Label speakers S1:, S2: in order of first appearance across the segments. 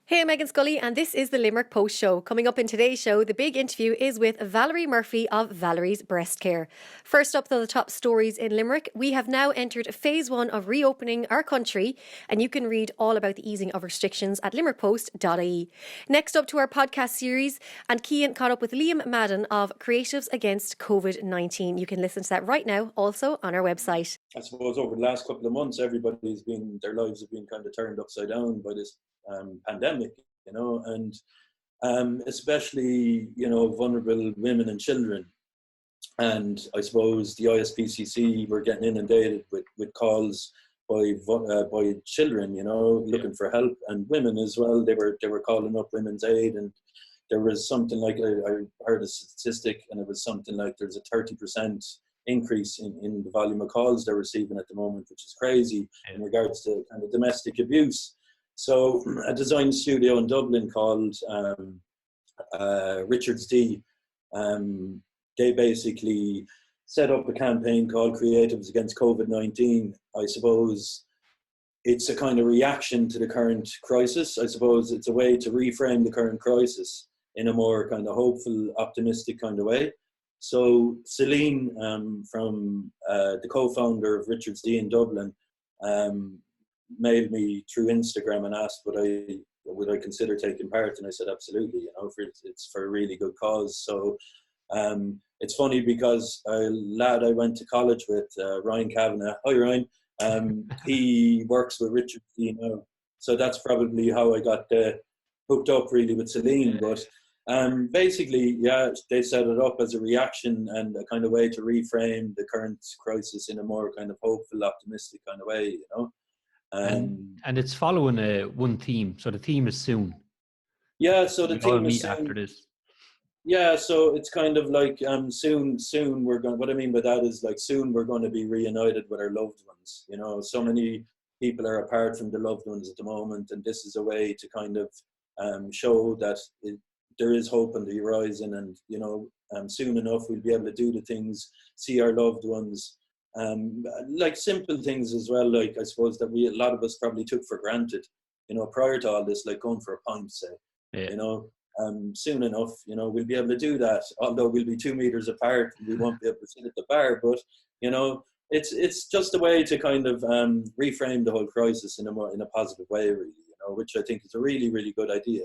S1: Hey, I'm Megan Scully, and this is the Limerick Post Show. Coming up in today's show, the big interview is with Valerie Murphy of Valerie's Breast Care. First up, though, the top stories in Limerick. We have now entered phase one of reopening our country, and you can read all about the easing of restrictions at limerickpost.ie. Next up to our podcast series, and Cian caught up with Liam Madden of Creatives Against Covid19. You can listen to that right now, also on our website.
S2: I suppose over the last couple of months, their lives have been kind of turned upside down by this pandemic, and especially, vulnerable women and children. And I suppose the ISPCC were getting inundated with calls by children, looking for help, and women as well. They were calling up Women's Aid, and there was something like, I heard a statistic, and it was something like there's a 30% increase in the volume of calls they're receiving at the moment, which is crazy in regards to kind of domestic abuse. So a design studio in Dublin called Richards D, they basically set up a campaign called Creatives Against COVID-19. I suppose it's a kind of reaction to the current crisis. I suppose it's a way to reframe the current crisis in a more kind of hopeful, optimistic kind of way. So Celine, from the co-founder of Richards D in Dublin, mailed me through Instagram and asked would I consider taking part, and I said absolutely. It's for a really good cause. So it's funny because a lad I went to college with, Ryan Kavanagh. Hi Ryan. He works with Richard D now, so that's probably how I got hooked up really with Celine. But basically, yeah, they set it up as a reaction and a kind of way to reframe the current crisis in a more kind of hopeful, optimistic kind of way,
S3: And it's following one theme. So the theme is soon.
S2: Yeah, so the theme is
S3: soon. After this.
S2: Yeah, so it's kind of like soon we're going. What I mean by that is like soon we're going to be reunited with our loved ones. So many people are apart from their loved ones at the moment, and this is a way to kind of show that there is hope on the horizon, and soon enough we'll be able to do the things, see our loved ones. Like simple things as well, like I suppose that a lot of us probably took for granted, prior to all this, like going for a pint, say, soon enough, we'll be able to do that, although we'll be 2 meters apart and we won't be able to sit at the bar, but, it's just a way to kind of reframe the whole crisis in a positive way, really. Which I think is a really, really good idea.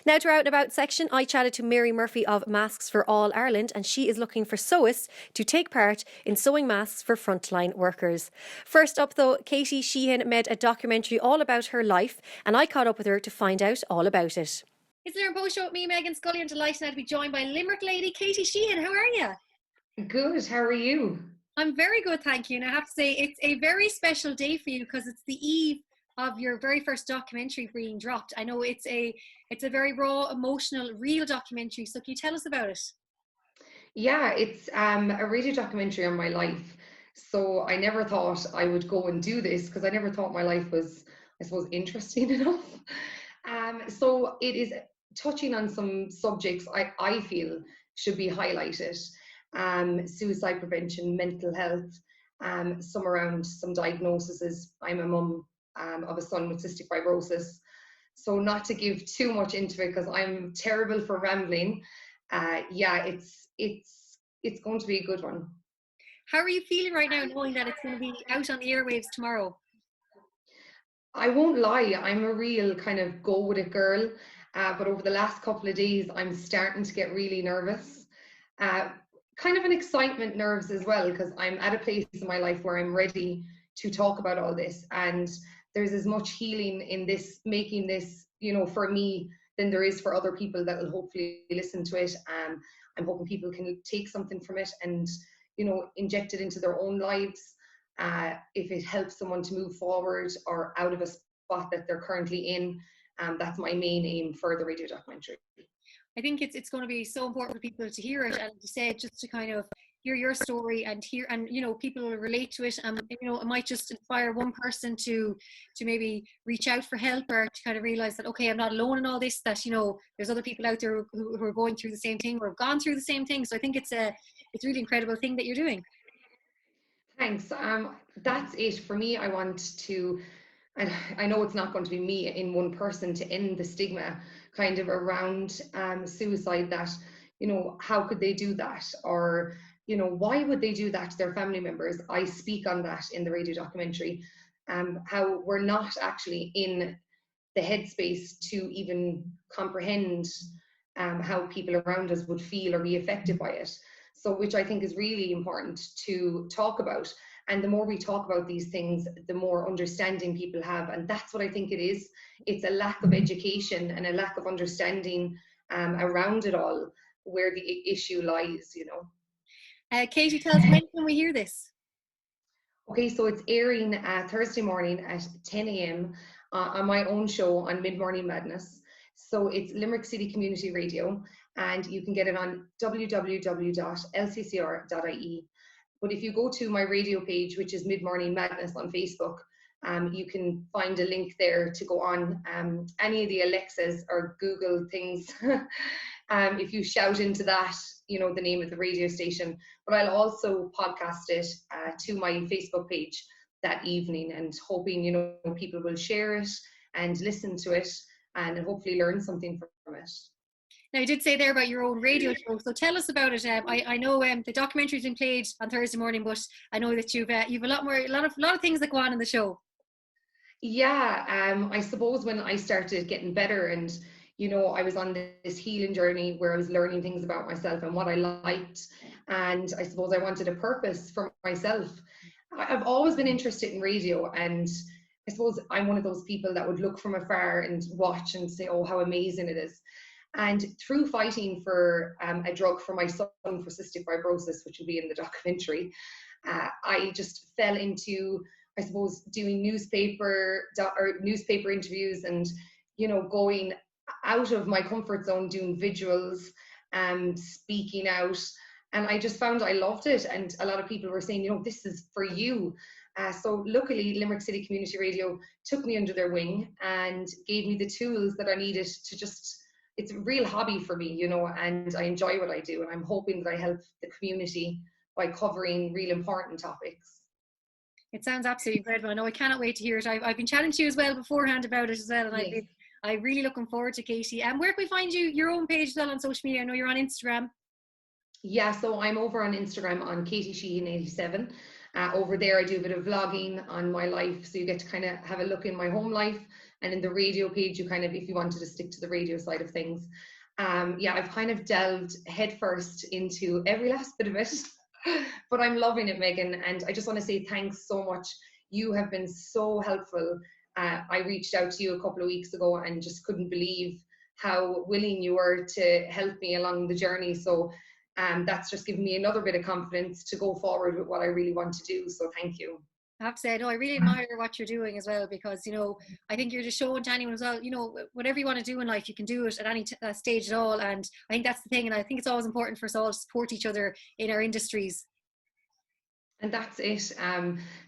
S1: Now to our Out and About section, I chatted to Mary Murphy of Masks for All Ireland, and she is looking for sewists to take part in sewing masks for frontline workers. First up though, Katie Sheehan made a documentary all about her life, and I caught up with her to find out all about it. It's the Limerick Post Show with me, Megan Scully, and delighted now to be joined by Limerick lady Katie Sheehan. How are you?
S4: Good, how are you?
S1: I'm very good, thank you. And I have to say, it's a very special day for you because it's the eve of your very first documentary being dropped. I know it's a very raw, emotional, real documentary. So can you tell us about it?
S4: Yeah, it's a radio documentary on my life. So I never thought I would go and do this because I never thought my life was, I suppose, interesting enough. So it is touching on some subjects I feel should be highlighted. Suicide prevention, mental health, some around some diagnoses. I'm a mum of a son with cystic fibrosis. So not to give too much into it because I'm terrible for rambling. It's going to be a good one.
S1: How are you feeling right now knowing that it's going to be out on the airwaves tomorrow?
S4: I won't lie, I'm a real kind of go with it girl. But over the last couple of days, I'm starting to get really nervous. Kind of an excitement nerves as well, because I'm at a place in my life where I'm ready to talk about all this. And there's as much healing in this, making this, for me, than there is for other people that will hopefully listen to it. I'm hoping people can take something from it and, inject it into their own lives. If it helps someone to move forward or out of a spot that they're currently in, that's my main aim for the radio documentary.
S1: I think it's going to be so important for people to hear it and to say it, just to kind of hear your story and people will relate to it, and it might just inspire one person to maybe reach out for help, or to kind of realize that, okay, I'm not alone in all this, that there's other people out there who are going through the same thing, or have gone through the same thing. So I think it's a really incredible thing that you're doing.
S4: Thanks. That's it for me. I want to and I know it's not going to be me in one person to end the stigma kind of around suicide, that, you know, how could they do that? Or, you know, why would they do that to their family members? I speak on that in the radio documentary, how we're not actually in the headspace to even comprehend how people around us would feel or be affected by it. So, which I think is really important to talk about. And the more we talk about these things, the more understanding people have. And that's what I think it is. It's a lack of education and a lack of understanding around it all, where the issue lies, you know.
S1: Katie, tell us, when can we hear this?
S4: Okay, so it's airing Thursday morning at 10 a.m. On my own show on Mid-Morning Madness. So it's Limerick City Community Radio, and you can get it on www.lccr.ie. But if you go to my radio page, which is Mid-Morning Madness on Facebook, you can find a link there to go on any of the Alexas or Google things. If you shout into that, you know, the name of the radio station. But I'll also podcast it to my Facebook page that evening, and hoping, you know, people will share it and listen to it and hopefully learn something from it.
S1: Now, you did say there about your own radio show, so tell us about it. I know the documentary's been played on Thursday morning, but I know that you've a lot of things that go on in the show.
S4: Yeah, I suppose when I started getting better, and, you know, I was on this healing journey where I was learning things about myself and what I liked, and I suppose I wanted a purpose for myself. I've always been interested in radio, and I suppose I'm one of those people that would look from afar and watch and say, oh, how amazing it is. And through fighting for a drug for my son for cystic fibrosis, which will be in the documentary, I just fell into, I suppose, doing newspaper interviews, and, you know, going out of my comfort zone, doing visuals, speaking out. And I just found I loved it. And a lot of people were saying, you know, this is for you. So luckily, Limerick City Community Radio took me under their wing and gave me the tools that I needed to just, it's a real hobby for me, you know, and I enjoy what I do. And I'm hoping that I help the community by covering real important topics.
S1: It sounds absolutely incredible. I know I cannot wait to hear it. I've been chatting to you as well beforehand about it as well. And yes. I'm really looking forward to Katie. And where can we find you, your own page as well on social media? I know you're on Instagram.
S4: Yeah, so I'm over on Instagram on Katie Sheehan 87. Over there I do a bit of vlogging on my life, so you get to kind of have a look in my home life. And in the radio page, you kind of, if you wanted to stick to the radio side of things, yeah, I've kind of delved headfirst into every last bit of it. But I'm loving it, Meghann, and I just want to say thanks so much. You have been so helpful. I reached out to you a couple of weeks ago and just couldn't believe how willing you were to help me along the journey. So that's just given me another bit of confidence to go forward with what I really want to do. So thank you.
S1: I have to say, no, I really admire what you're doing as well, because, you know, I think you're just showing to anyone as well, you know, whatever you want to do in life, you can do it at any stage at all. And I think that's the thing. And I think it's always important for us all to support each other in our industries.
S4: And that's it.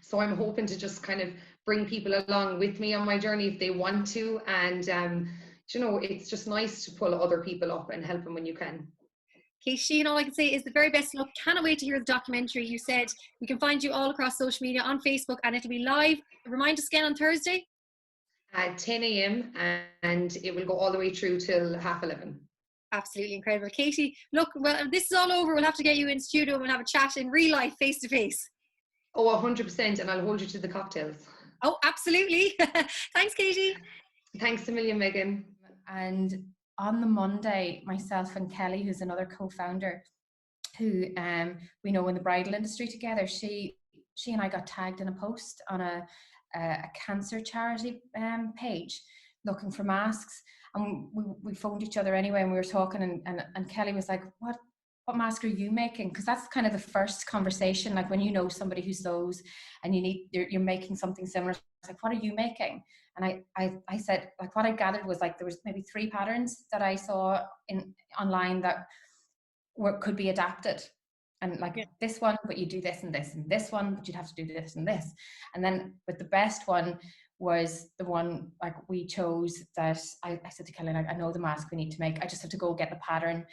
S4: So I'm hoping to just kind of bring people along with me on my journey if they want to. And, you know, it's just nice to pull other people up and help them when you can.
S1: Okay, Sheehan, all I can say is the very best luck. Cannot wait to hear the documentary. You said we can find you all across social media on Facebook, and it'll be live. Remind us again on Thursday?
S4: At 10 a.m. and it will go all the way through till 11:30.
S1: Absolutely incredible. Katie, look, well, this is all over. We'll have to get you in studio and have a chat in real life, face to face.
S4: Oh, 100%. And I'll hold you to the cocktails.
S1: Oh, absolutely. Thanks, Katie.
S4: Thanks a million, Meghann.
S5: And on the Monday, myself and Kelly, who's another co-founder, who we know in the bridal industry together, she and I got tagged in a post on a cancer charity page looking for masks, and we phoned each other anyway, and we were talking, and Kelly was like, what mask are you making? Because that's kind of the first conversation, like when you know somebody who sews and you're making something similar. It's like, what are you making? And I said, like, what I gathered was like there was maybe 3 patterns that I saw online that could be adapted, and like this one, but you do this and this, and this one, but you'd have to do this and this, and then but the best one was the one like we chose that I said to Kelly, like, I know the mask we need to make, I just have to go get the pattern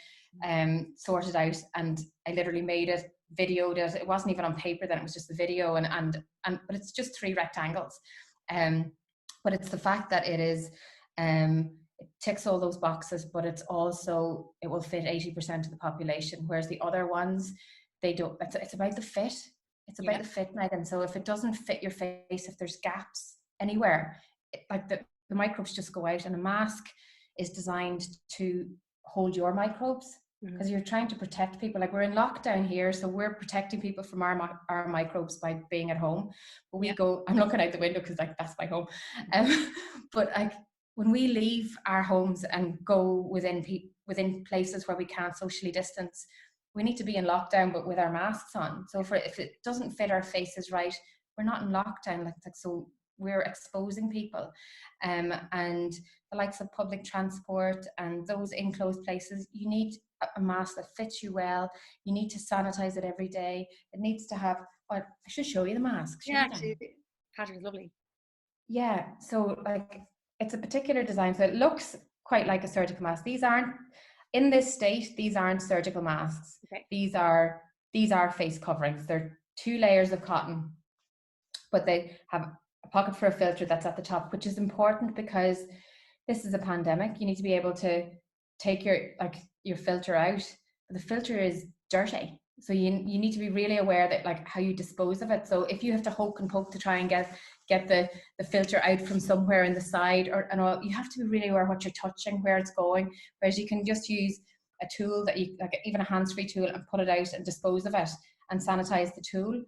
S5: sorted out, and I literally made it, videoed it. It wasn't even on paper then, it was just the video, and but it's just 3 rectangles, But it's the fact that it is, it ticks all those boxes, but it will fit 80% of the population, whereas the other ones, they don't. It's about the fit. It's about the fit, Meghann. So if it doesn't fit your face, if there's gaps anywhere, like the microbes just go out. And a mask is designed to hold your microbes, because you're trying to protect people. Like, we're in lockdown here, so we're protecting people from our microbes by being at home. But we go, I'm looking out the window because like that's my home. But like, when we leave our homes and go within places where we can't socially distance, we need to be in lockdown, but with our masks on. So if it doesn't fit our faces right, we're not in lockdown. Like so we're exposing people. And the likes of public transport and those enclosed places, you need a mask that fits you well. You need to sanitize it every day. It needs to have, I should show you the mask.
S1: Yeah, actually, the pattern's lovely.
S5: Yeah, so like, it's a particular design. So it looks quite like a surgical mask. These aren't, in this state, these aren't surgical masks.
S1: Okay.
S5: These are face coverings. They're 2 layers of cotton, but they have a pocket for a filter that's at the top, which is important because this is a pandemic. You need to be able to take your filter out. But the filter is dirty. So you need to be really aware that like how you dispose of it. So if you have to hoke and poke to try and get the filter out from somewhere in the side and all, you have to be really aware what you're touching, where it's going. Whereas you can just use a tool that you, like even a hands-free tool, and put it out and dispose of it and sanitize the tool.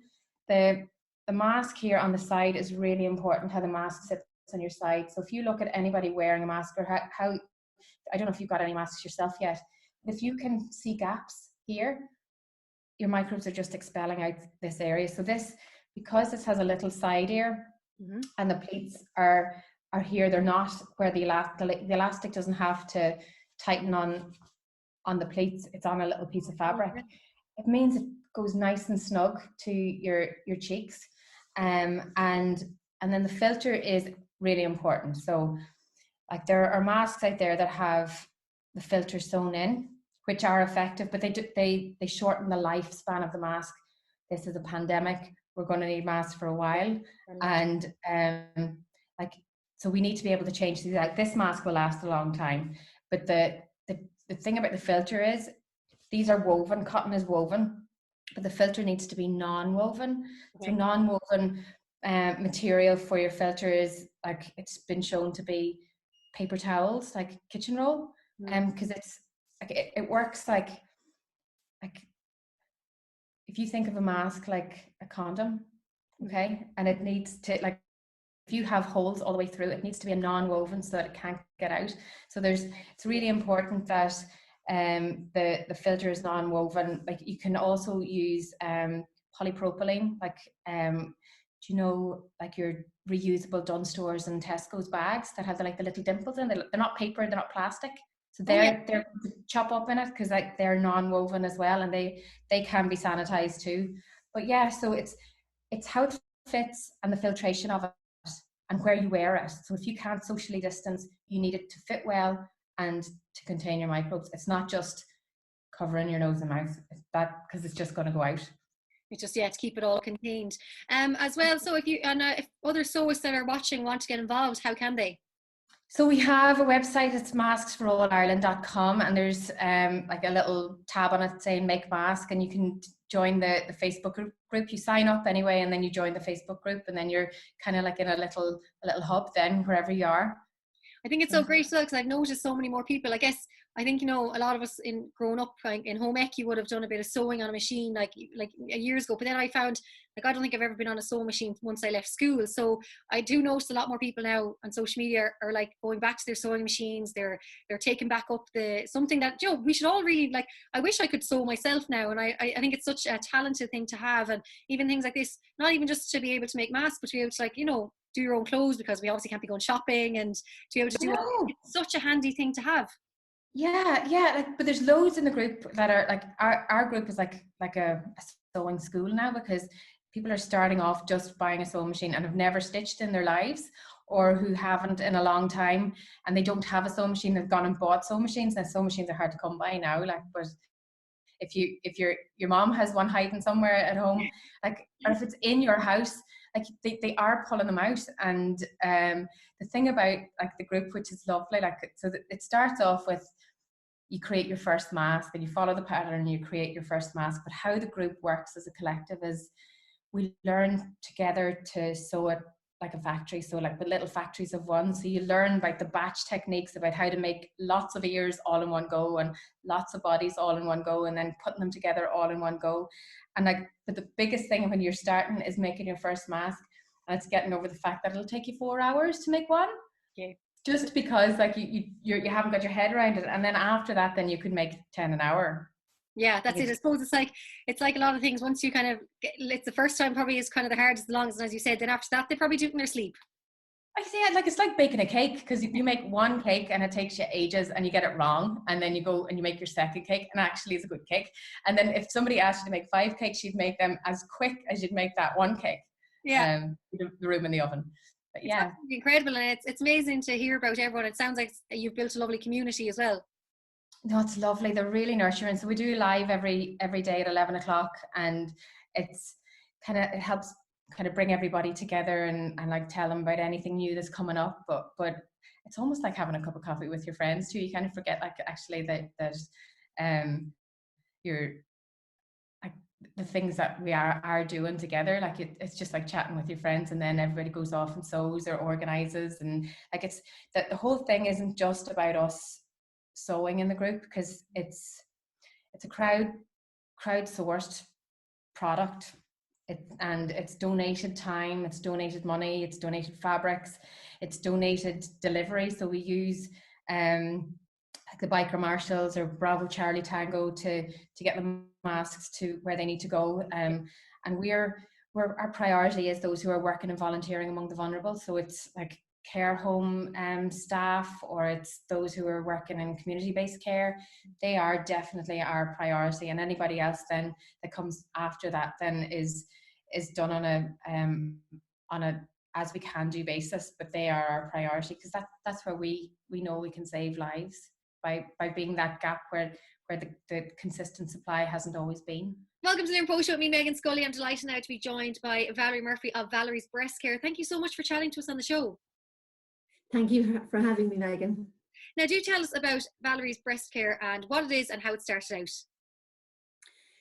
S5: The mask here on the side is really important, how the mask sits on your side. So if you look at anybody wearing a mask, or how I don't know if you've got any masks yourself yet, but if you can see gaps here, your microbes are just expelling out this area. So this, because this has a little side ear, and the pleats are here, they're not where the elastic doesn't have to tighten on the pleats. It's on a little piece of fabric. It means it goes nice and snug to your cheeks. And then the filter is really important. So like, there are masks out there that have the filter sewn in, which are effective, but they shorten the lifespan of the mask. This is a pandemic. We're going to need masks for a while. And so we need to be able to change these out. This mask will last a long time. But the thing about the filter is, these are woven, cotton is woven, but the filter needs to be non-woven. Okay. So non-woven material for your filter is, like, it's been shown to be paper towels, like kitchen roll, because it's like it works like if you think of a mask like a condom, okay, and it needs to, like, if you have holes all the way through, it needs to be a non-woven so that it can't get out. So it's really important that the filter is non-woven. Like, you can also use polypropylene, like do you know, like your reusable Dunnes Stores and Tesco's bags that have the little dimples in them? They're not paper, they're not plastic. So they're chop up in it, because like they're non-woven as well, and they can be sanitized too. But yeah, so it's how it fits and the filtration of it and where you wear it. So if you can't socially distance, you need it to fit well and to contain your microbes. It's not just covering your nose and mouth, because it's just going to go out.
S1: It's just, to keep it all contained. As well, so if other sewists that are watching want to get involved, how can they?
S5: So we have a website, it's masksforallireland.com, and there's like a little tab on it saying make mask, and you can join the Facebook group. You sign up anyway, and then you join the Facebook group, and then you're kind of like in a little hub then, wherever you are.
S1: I think it's so great as well, because I've noticed so many more people. I think, a lot of us growing up in home ec, you would have done a bit of sewing on a machine like years ago. But then I found, I don't think I've ever been on a sewing machine once I left school. So I do notice a lot more people now on social media are like going back to their sewing machines. They're taking back up something that, we should all really like. I wish I could sew myself now, and I think it's such a talented thing to have. And even things like this, not even just to be able to make masks, but to be able to do your own clothes, because we obviously can't be going shopping, and to be able to do it's such a handy thing to have.
S5: Yeah, but there's loads in the group that are like, our group is like a sewing school now, because people are starting off just buying a sewing machine and have never stitched in their lives, or who haven't in a long time, and they don't have a sewing machine. They've gone and bought sewing machines, and sewing machines are hard to come by now. But if your mom has one hiding somewhere at home, or if it's in your house, like they are pulling them out. And the thing about like the group, which is lovely, like so that it starts off with you create your first mask and you follow the pattern and you create your first mask. But how the group works as a collective is we learn together to sew it like a factory, so like with little factories of one. So you learn about the batch techniques, about how to make lots of ears all in one go and lots of bodies all in one go, and then putting them together all in one go. And like, but the biggest thing when you're starting is making your first mask, and it's getting over the fact that it'll take you 4 hours to make one.
S1: Yeah.
S5: Just because like you haven't got your head around it, and then after that, then you could make 10 an hour.
S1: Yeah, that's it. I suppose it's like a lot of things. Once you kind of it's the first time probably is kind of the hardest, the longest, and as you said, then after that they probably do it in their sleep.
S5: I say it like it's like baking a cake, because you make one cake and it takes you ages and you get it wrong, and then you go and you make your second cake and actually it's a good cake. And then if somebody asked you to make 5 cakes, you'd make them as quick as you'd make that one cake.
S1: Yeah.
S5: The room in the oven. But yeah,
S1: it's incredible, and it's amazing to hear about everyone. It sounds like you've built a lovely community as well.
S5: No, it's lovely. They're really nurturing. So we do live every day at 11 o'clock, and it's kind of, it helps kind of bring everybody together and like tell them about anything new that's coming up. But it's almost like having a cup of coffee with your friends too. You kind of forget like actually that you're like the things that we are doing together. Like it's just like chatting with your friends, and then everybody goes off and sews or organizes, and like it's that the whole thing isn't just about us sewing in the group, because it's a crowd-sourced product. It's donated time, it's donated money, it's donated fabrics, it's donated delivery. So we use like the Biker Marshals or Bravo Charlie Tango to get the masks to where they need to go. And our priority is those who are working and volunteering among the vulnerable. So it's like care home staff, or it's those who are working in community-based care. They are definitely our priority, and anybody else then that comes after that then is done on a as we can do basis. But they are our priority, because that's where we know we can save lives by being that gap where the consistent supply hasn't always been.
S1: Welcome to the Limerick Post Show with me, Meghann Scully. I'm delighted now to be joined by Valerie Murphy of Valerie's Breast Care. Thank you so much for chatting to us on the show.
S6: Thank you for having me, Meghann.
S1: Now, do tell us about Valerie's Breast Care and what it is and how it started out.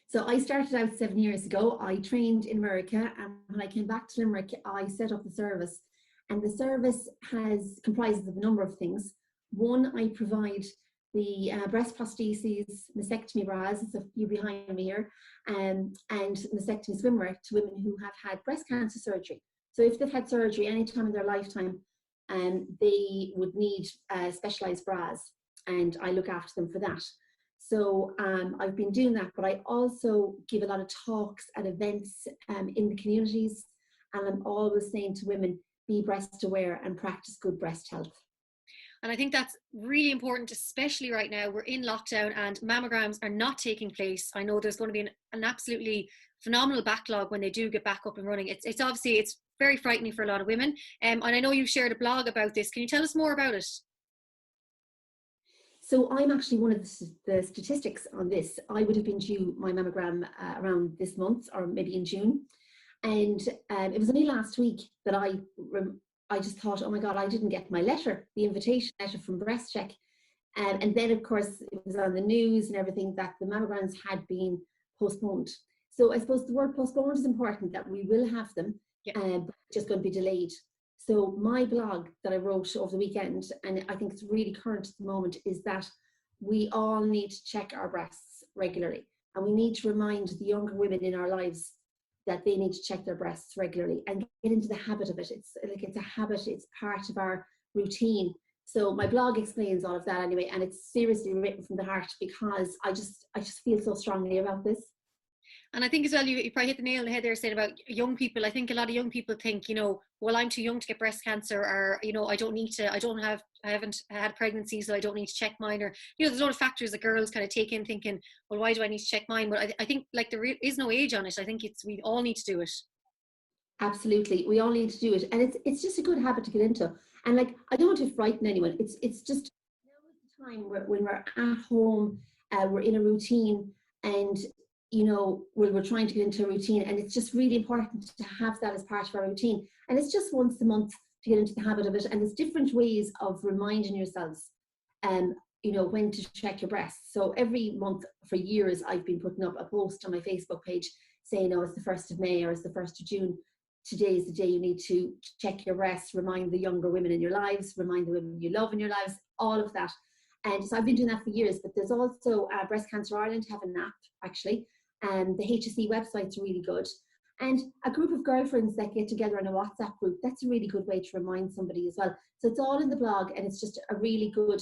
S6: So I started out 7 years ago. I trained in America, and when I came back to Limerick, I set up the service. And the service comprises of a number of things. One, I provide the breast prostheses, mastectomy bras, there's a few behind me here, and mastectomy swimwear to women who have had breast cancer surgery. So if they've had surgery any time in their lifetime, they would need specialized bras, and I look after them for that. So I've been doing that, but I also give a lot of talks at events in the communities, and I'm always saying to women, be breast aware and practice good breast health.
S1: And I think that's really important, especially right now. We're in lockdown and mammograms are not taking place. I know there's going to be an absolutely phenomenal backlog when they do get back up and running. It's obviously, it's very frightening for a lot of women. And I know you shared a blog about this. Can you tell us more about it?
S6: So I'm actually one of the statistics on this. I would have been due my mammogram around this month, or maybe in June. And it was only last week that I just thought, oh my God, I didn't get my letter, the invitation letter from Breast Check. And then, of course, it was on the news and everything that the mammograms had been postponed. So I suppose the word postponed is important, that we will have them, but just going to be delayed. So my blog that I wrote over the weekend, and I think it's really current at the moment, is that we all need to check our breasts regularly. And we need to remind the younger women in our lives that they need to check their breasts regularly and get into the habit of it. It's a habit, it's part of our routine. So my blog explains all of that anyway, and it's seriously written from the heart, because I just feel so strongly about this.
S1: And I think as well, you probably hit the nail on the head there saying about young people. I think a lot of young people think, well, I'm too young to get breast cancer, or, I haven't had pregnancy, so I don't need to check mine, or, there's a lot of factors that girls kind of take in thinking, well, why do I need to check mine? But I think like there is no age on it. I think we all need to do it.
S6: Absolutely. We all need to do it. And it's just a good habit to get into. And like, I don't want to frighten anyone. It's just now is the time when we're at home, we're in a routine, and we're trying to get into a routine, and it's just really important to have that as part of our routine. And it's just once a month to get into the habit of it. And there's different ways of reminding yourselves, when to check your breasts. So every month for years, I've been putting up a post on my Facebook page saying, it's the 1st of May or it's the 1st of June. Today is the day you need to check your breasts, remind the younger women in your lives, remind the women you love in your lives, all of that. And so I've been doing that for years, but there's also Breast Cancer Ireland have an app, actually, and the HSE website's really good. And a group of girlfriends that get together in a WhatsApp group, that's a really good way to remind somebody as well. So it's all in the blog, and it's just a really good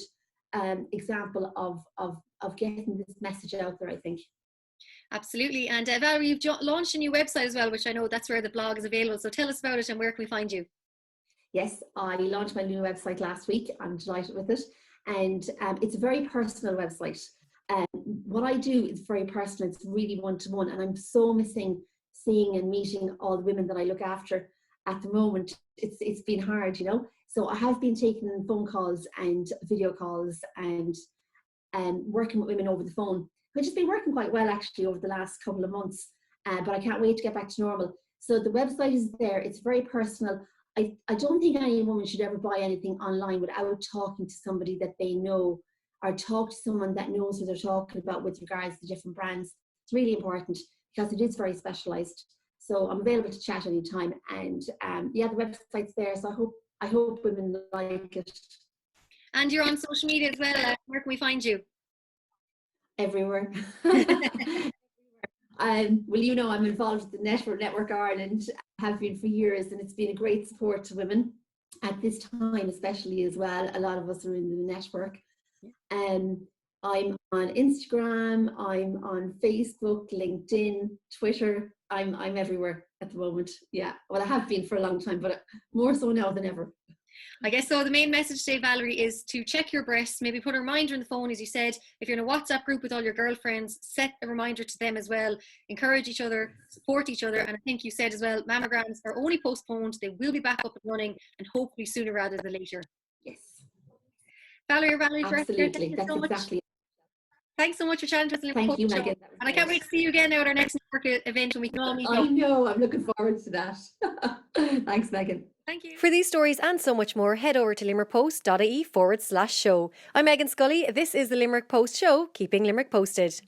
S6: example of getting this message out there, I think.
S1: Absolutely. And Valerie, you've launched a new website as well, which I know that's where the blog is available. So tell us about it and where can we find you?
S6: Yes, I launched my new website last week. I'm delighted with it. And it's a very personal website. What I do is very personal. It's really one-to-one. And I'm so missing seeing and meeting all the women that I look after at the moment. It's been hard, So I have been taking phone calls and video calls and working with women over the phone, which has been working quite well actually over the last couple of months. But I can't wait to get back to normal. So the website is there. It's very personal. I don't think any woman should ever buy anything online without talking to somebody that they know, or talk to someone that knows what they're talking about with regards to different brands. It's really important because it is very specialised. So I'm available to chat anytime. And the website's there. So I hope women like it.
S1: And you're on social media as well. Where can we find you?
S6: Everywhere. Well, I'm involved with the Network Ireland, have been for years, and it's been a great support to women at this time, especially as well. A lot of us are in the network. I'm on Instagram, I'm on Facebook, LinkedIn, Twitter. I'm everywhere at the moment. Yeah, well, I have been for a long time, but more so now than ever.
S1: I guess so. The main message today, Valerie, is to check your breasts. Maybe put a reminder on the phone, as you said. If you're in a WhatsApp group with all your girlfriends, set a reminder to them as well. Encourage each other, support each other. And I think you said as well, mammograms are only postponed. They will be back up and running, and hopefully sooner rather than later.
S6: Yes.
S1: Valerie,
S6: absolutely. That's exactly it.
S1: Thanks so much for chatting to us.
S6: Thank you, Meghann.
S1: And I can't wait to see you again now at our next network event when we can all meet up.
S6: I know. I'm looking forward to that. Thanks, Meghann.
S1: Thank you. For these stories and so much more, head over to limerickpost.ie/show. I'm Meghann Scully. This is the Limerick Post Show, keeping Limerick posted.